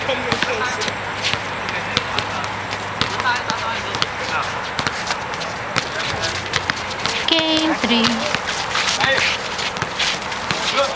Game 3. Ay, sorry.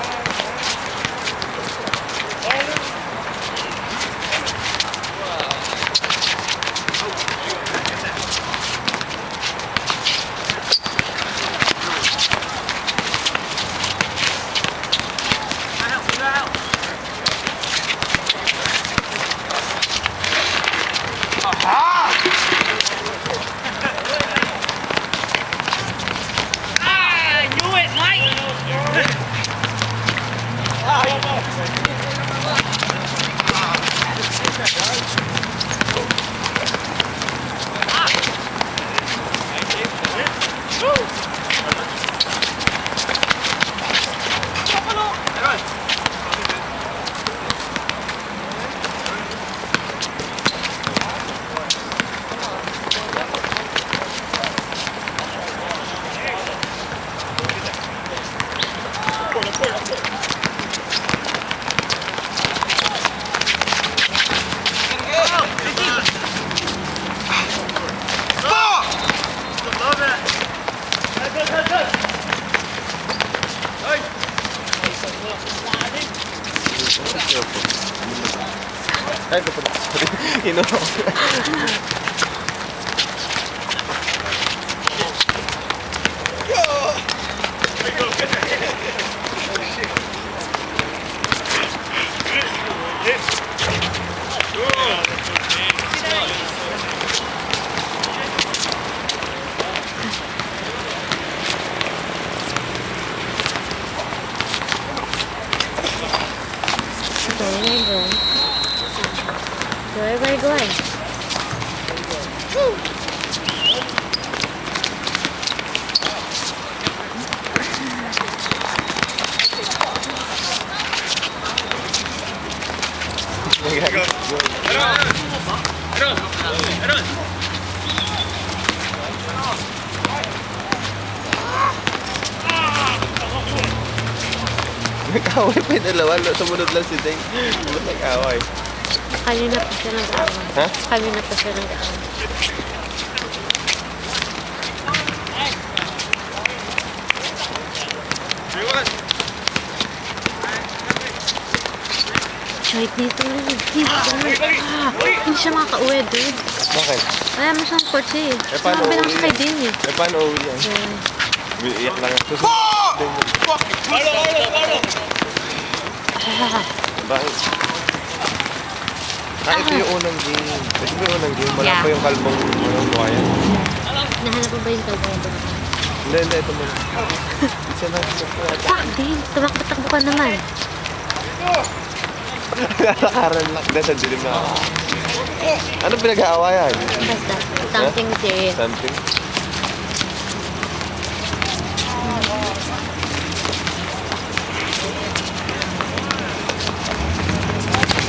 You know. Where are we going? Nag-away pa yung dalawa. Sumunod lang si Dane. Nag-away. Kanina pa siya nag-away. Ha? Kanina pa siya nag-away. Kahit dito rin. Hindi siya makaka-uwi, dude. Bakit? Wala mo siyang kotse eh. Paano Sinabi lang uwi siya kay yan? Dane eh. Paano uwi yan? Iyak lang yan. Bakit? Ito yung unang game. Ito yung unang game. Wala pa yung kalmong buhayan. Nahanap mo ba yung kalmong buhayan? Hindi. Ito muna. Isa na. Fuck, Dane. Tumakbo-takbo ka naman. Nalakaran lang na sa dilim na ako. Ano pinag-aawayan? Basta. Something serious. Something?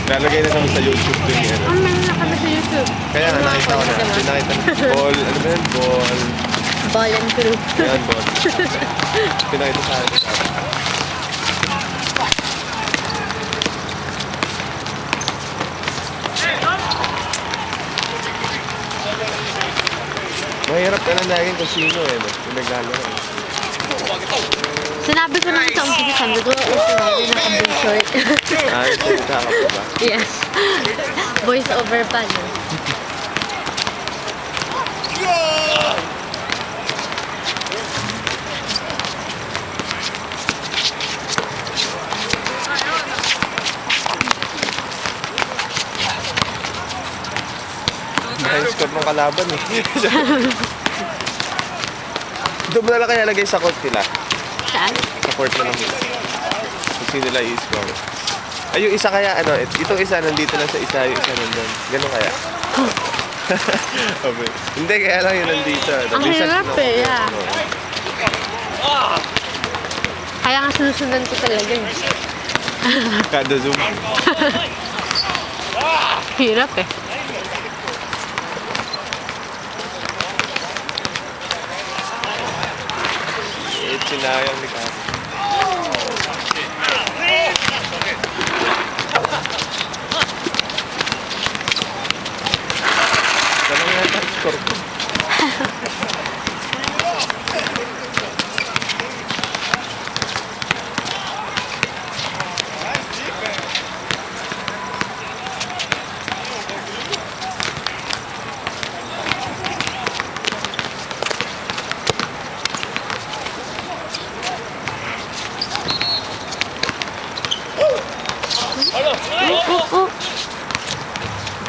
Nalagay na naman sa YouTube din yan. Meron na kami sa YouTube. Kaya nga nakita ko na. Pinakita na. Ball. Ano ba yan? Ball. Ball and crew. Yan, ball. Pinakita sa akin. Mahirap ka lang laging kung sino eh. Pinaglalaro. Sinabi ko naman sa umpisa, sabi ko, sinabi na kabing short. Salita ka pa ba? Yes. Voice over pa, no? High score ng kalaban eh. Doon mo na lang kaya lagay sa court nila. Saan? Sa court na lang. Kung sino nila i-score. Ay, yung isa kaya, ano, itong isa nandito lang sa isa, yung isa nandun. Ganun kaya. Okay. Hindi, kaya lang yun nandito. Ang hirap eh, yeah. Kaya nga sinusundan ko talaga eh. Kada zoom. Hirap eh. Sinayang ni Kari.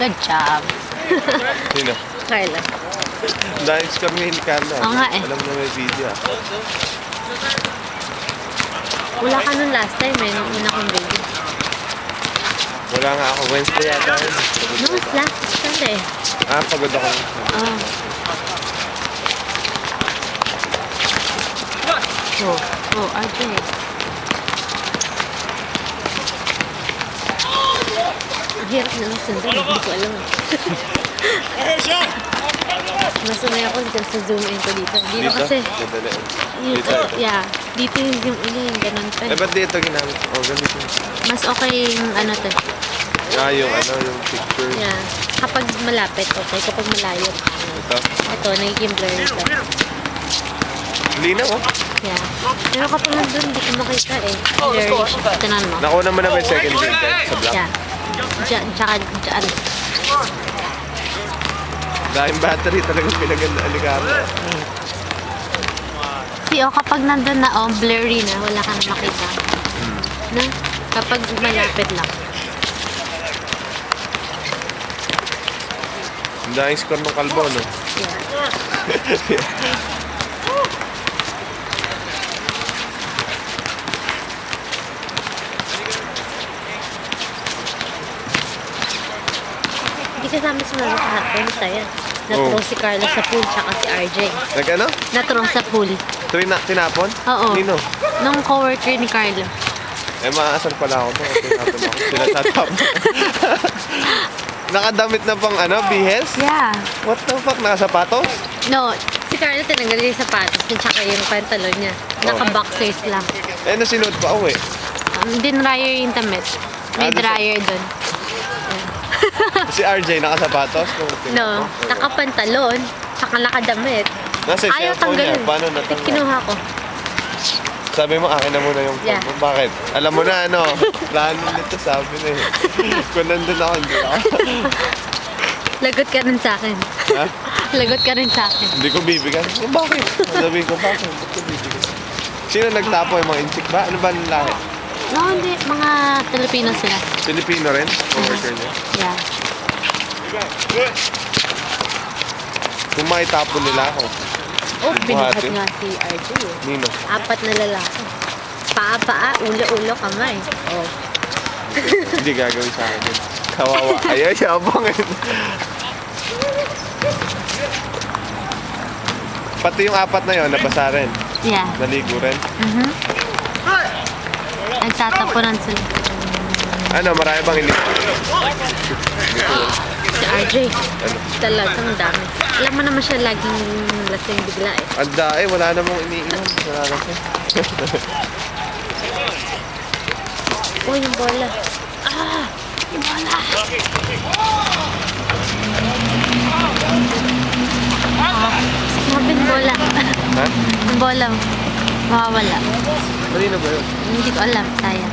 Good job. Sino? Carla. Dahil score ngayon ni Carla. Oo nga eh. Alam na may video ah. Wala ka nun last time eh, nung una kong baby. Wala nga ako. Wednesday yata yun. No, last Sunday. Ah, pagod ako. Oh. Oh, RJ. Ang hirap na lang sundan, hindi ko alam. Masanay ako dito sa zoom in ko dito. Dito kasi, Madali. dito, yeah, dito yung yung ganun pa. Eh, ba't dito ginamit? Oh, ganito. Mas okay yung ano to. Ah, yung yung picture. Yeah. Kapag malapit, okay. Kapag malayo, Ito. ito, nagiging blurry ito. Linaw oh. Yeah. Pero kapag nandun, hindi ko makita eh. Blurry siya. Tinan mo. Nakuha mo na ba yung second game sa black? Yeah. Tsaka dyan. Dahil battery talagang pinagandaan ni Carla. See, kapag nandun na, blurry na, wala kang makita. Na? Kapag malapit lang. Ang daming score ng kalbo, no? Yeah. Hindi kasama sa mga kahapon, saya. Naturo si Carla sa pool, tsaka si RJ. Nag-ano? Naturo sa pool. Tinapon? Oo. Nino? Nung coworker ni Carla. Eh, maasar pala ako to. Tinapon ako. Sila tatapon. Nakadamit na pang bihes? Yeah. What the fuck? Nakasapatos? No, si Carla tinanggal yung sapatos niya tsaka yung pantalon niya. Naka-boxers lang. Eh, nasinuot pa ako eh. Dinryer yung damit. May dryer doon. Si RJ nakasapatos? No, nakapantalon, tsaka nakadamit. Nasa Ayaw cellphone niya. tanggalin. Paano natanggal? Kinuha ko. Sabi mo, akin na muna yung phone Yeah. mo. Bakit? Alam mo na, plano nito, sabi na eh. Kung nandun ako, hindi ako. Lagot ka rin sa akin. Ha? Lagot ka rin sa akin. Hindi ko bibigyan. Oh, bakit? Sabihin ko, bakit? Ba't ko bibigyan? Sino nagtapo yung mga inchik ba? Ano ba ang lahi? No, hindi. Mga Pilipino sila. Filipino rin? Co-worker niya? Yeah. Kung maitapon nila ako. Oh, binuhat Buhati. nga si RJ eh. Nino? 4 na lalaki. Paa, ulo, kamay. Oh. Hindi gagawin sa akin yun. Kawawa. Ay, yabang yun. Pati yung 4 na yun, nabasa rin. Yeah. Naligo rin. Nagtatapunan sila. Ano, marami bang ilig? Si RJ. Ano? Talagang dami. Alam mo naman siya laging lasing bigla eh. Anda eh, wala namang iniinom. Wala na siya. Oh, yung bola. Ah! Yung bola! Sabi yung bola. Ha? Yung bola. Mawawala. Kanino ba yun? Hindi ko alam. Sayang.